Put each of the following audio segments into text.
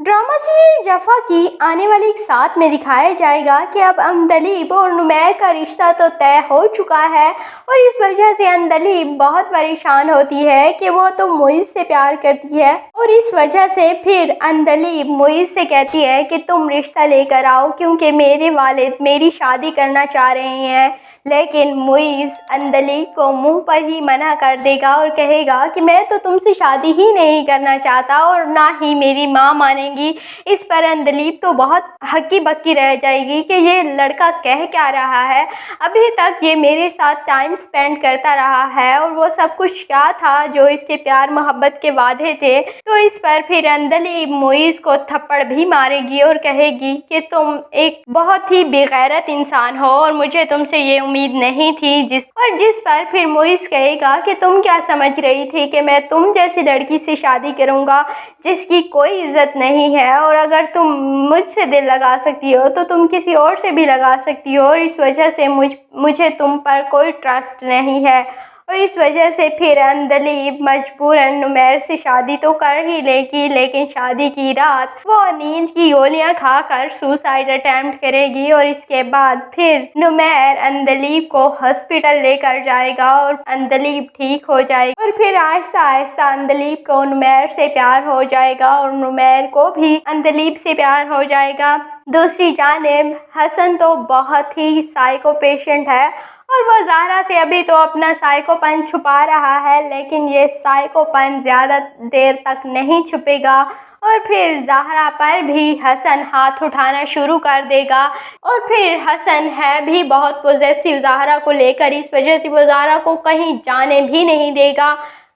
Drama serial जफ़ा की आने वाली एक साथ में दिखाया जाएगा कि अब अंदलीब और नुमैर का रिश्ता तो तय हो चुका है और इस वजह से अंदलीब बहुत परेशान होती है कि वो तो मुइज़ से प्यार करती है और इस वजह से फिर अंदलीब मुइज़ से कहती है कि तुम रिश्ता लेकर आओ क्योंकि मेरे वालिद मेरी शादी करना चाह रहे हैं। लेकिन मुइज़ अंदलीब को मुंह पर ही मना कर देगा और कहेगा कि मैं तो तुमसे शादी ही नहीं करना चाहता और ना ही मेरी माँ मानेंगी। इस पर अंदलीब तो बहुत हक्की बक्की रह जाएगी कि ये लड़का कह क्या रहा है, अभी तक ये मेरे साथ टाइम स्पेंड करता रहा है और वो सब कुछ क्या था जो इसके प्यार मोहब्बत के वादे थे। तो इस पर फिर अंदलीब मुइज़ को थप्पड़ भी मारेगी और कहेगी कि तुम एक बहुत ही बेगैरत इंसान हो और मुझे तुमसे ये उम्मीद नहीं थी। जिस पर फिर मुइज़ कहेगा कि तुम क्या समझ रही थी कि मैं तुम जैसी लड़की से शादी करूंगा जिसकी कोई इज्जत नहीं है, और अगर तुम मुझसे दिल लगा सकती हो तो तुम किसी और से भी लगा सकती हो और इस वजह से मुझे तुम पर कोई ट्रस्ट नहीं है। और इस वजह से फिर अंदलीब मजबूरन नुमैर से शादी तो कर ही लेगी, लेकिन शादी की रात वो नींद की गोलियां खाकर सुसाइड अटेम्प्ट करेगी और इसके बाद फिर नुमैर अंदलीब को हॉस्पिटल लेकर जाएगा और अंदलीब ठीक हो जाएगी और फिर आहिस्ता आहिस्ता अंदलीब को नुमैर से प्यार हो जाएगा और नुमैर को भी अंदलीब से प्यार हो जाएगा। दूसरी जानिब हसन तो बहुत ही साइको पेशेंट है और वो ज़हरा से अभी तो अपना साइकोपन छुपा रहा है, लेकिन ये साइकोपन ज़्यादा देर तक नहीं छुपेगा और फिर ज़हरा पर भी हसन हाथ उठाना शुरू कर देगा। और फिर हसन है भी बहुत पॉजेसिव ज़हरा को लेकर, इस वजह से वो ज़हरा को कहीं जाने भी नहीं देगा,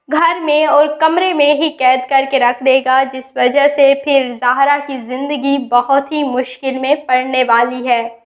घर में और कमरे में ही कैद करके रख देगा, जिस वजह से फिर ज़हरा की ज़िंदगी बहुत ही मुश्किल में पड़ने वाली है।